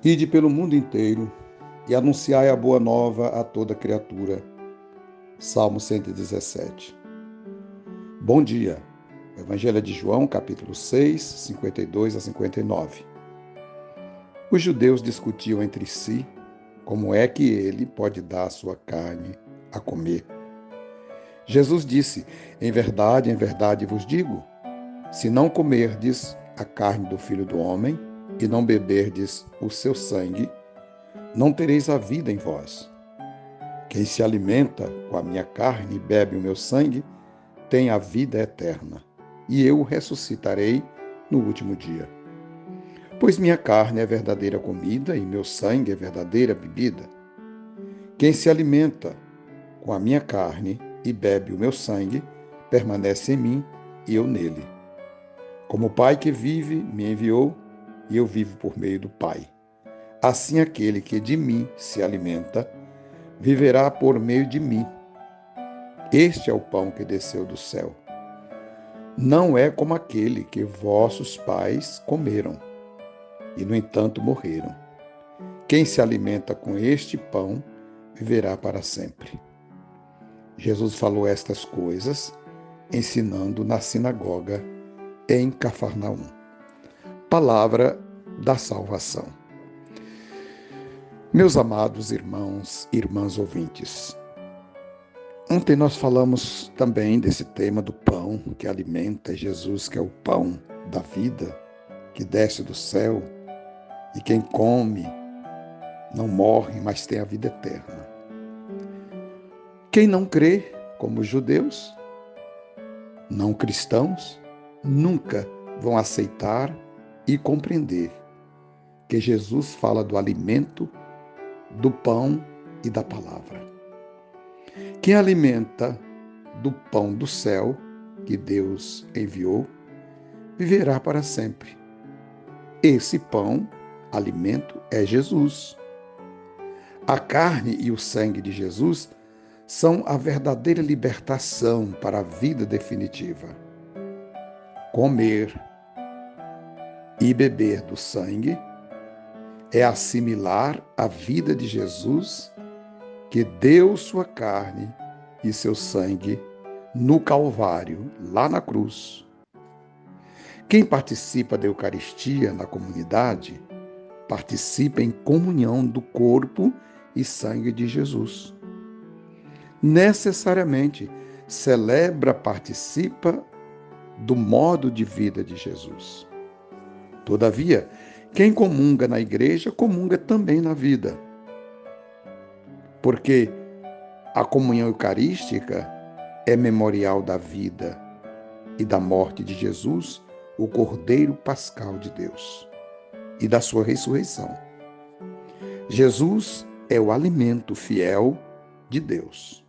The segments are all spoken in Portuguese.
Ide pelo mundo inteiro e anunciai a boa nova a toda criatura. Salmo 117. Bom dia. Evangelho de João, capítulo 6, 52 a 59. Os judeus discutiam entre si como é que ele pode dar sua carne a comer. Jesus disse: em verdade vos digo, se não comerdes a carne do Filho do Homem e não beberdes o seu sangue, não tereis a vida em vós. Quem se alimenta com a minha carne e bebe o meu sangue, tem a vida eterna, e eu o ressuscitarei no último dia. Pois minha carne é verdadeira comida e meu sangue é verdadeira bebida. Quem se alimenta com a minha carne e bebe o meu sangue, permanece em mim e eu nele. Como o Pai que vive me enviou, e eu vivo por meio do Pai. Assim aquele que de mim se alimenta, viverá por meio de mim. Este é o pão que desceu do céu. Não é como aquele que vossos pais comeram, e no entanto morreram. Quem se alimenta com este pão, viverá para sempre. Jesus falou estas coisas, ensinando na sinagoga em Cafarnaum. Palavra da salvação. Meus amados irmãos e irmãs ouvintes, ontem nós falamos também desse tema do pão que alimenta Jesus, que é o pão da vida, que desce do céu, e quem come não morre, mas tem a vida eterna. Quem não crê, como os judeus, não cristãos, nunca vão aceitar e compreender que Jesus fala do alimento, do pão e da palavra. Quem alimenta do pão do céu que Deus enviou, viverá para sempre. Esse pão, alimento, é Jesus. A carne e o sangue de Jesus são a verdadeira libertação para a vida definitiva. Comer e beber do sangue é assimilar a vida de Jesus, que deu sua carne e seu sangue no Calvário, lá na cruz. Quem participa da Eucaristia na comunidade, participa em comunhão do corpo e sangue de Jesus. Necessariamente participa do modo de vida de Jesus. Todavia, quem comunga na igreja, comunga também na vida. Porque a comunhão eucarística é memorial da vida e da morte de Jesus, o Cordeiro Pascal de Deus, e da sua ressurreição. Jesus é o alimento fiel de Deus.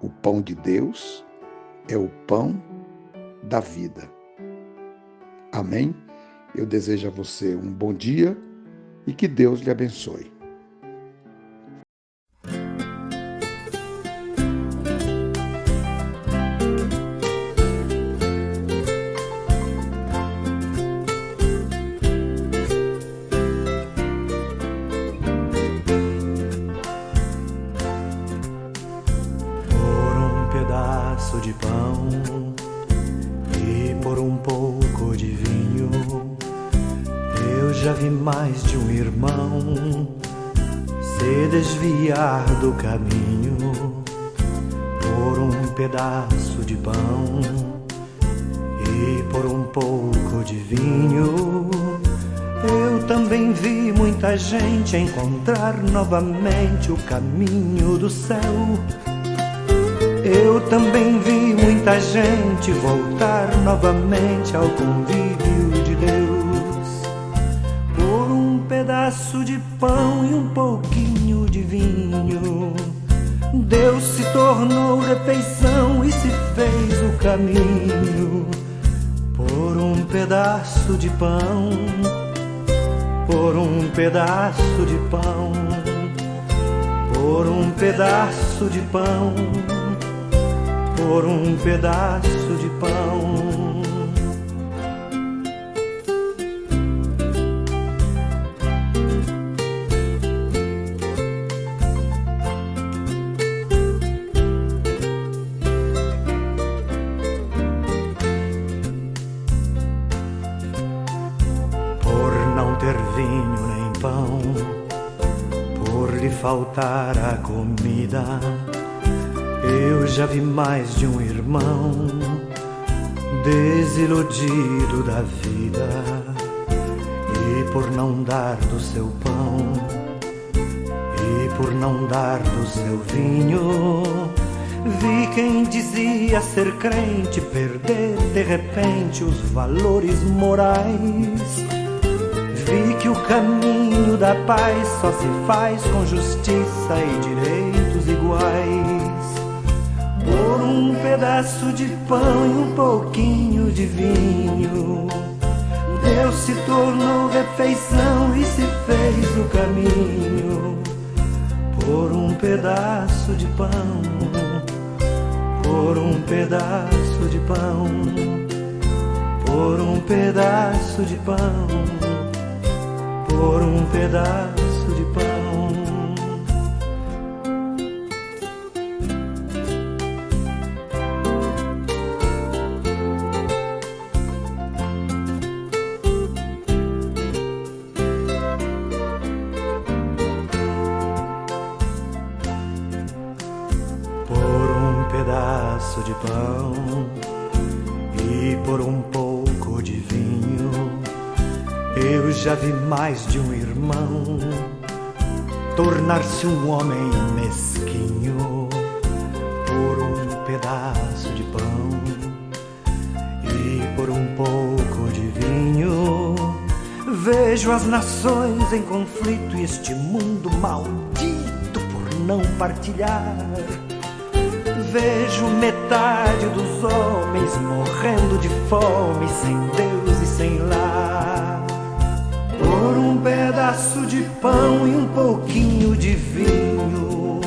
O pão de Deus é o pão da vida. Amém? Eu desejo a você um bom dia e que Deus lhe abençoe. De pão e por um pouco de vinho, eu já vi mais de um irmão se desviar do caminho. Por um pedaço de pão e por um pouco de vinho, eu também vi muita gente encontrar novamente o caminho do céu. Eu também vi muita gente voltar novamente ao convívio de Deus. Por um pedaço de pão e um pouquinho de vinho, Deus se tornou refeição e se fez o caminho. Por um pedaço de pão, por um pedaço de pão, por um pedaço de pão, por um pedaço de pão. faltar a comida. Eu já vi mais de um irmão desiludido da vida, e por não dar do seu pão, e por não dar do seu vinho, vi quem dizia ser crente perder de repente os valores morais. Vi que o caminho da paz só se faz com justiça e direitos iguais. Por um pedaço de pão e um pouquinho de vinho, Deus se tornou refeição e se fez o caminho. Por um pedaço de pão, por um pedaço de pão, por um pedaço de pão, por um pedaço de pão. Por um pedaço de pão e por um pouco de vinho, eu já vi mais de um irmão tornar-se um homem mesquinho. Por um pedaço de pão e por um pouco de vinho, vejo as nações em conflito e este mundo maldito por não partilhar. Vejo metade dos homens morrendo de fome, sem Deus e sem lar. Por um pedaço de pão e um pouquinho de vinho,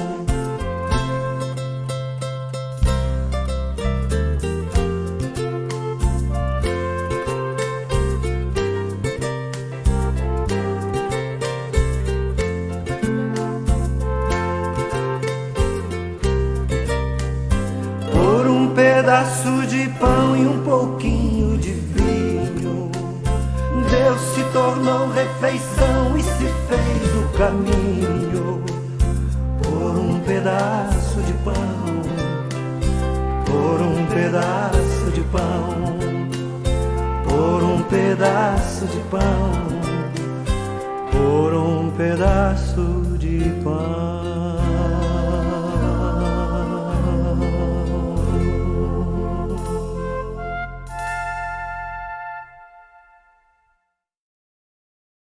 por um pedaço de pão e um pouquinho de vinho, Deus se tornou refeição e se fez o caminho. Por um pedaço de pão, por um pedaço de pão, por um pedaço de pão, por um pedaço de pão.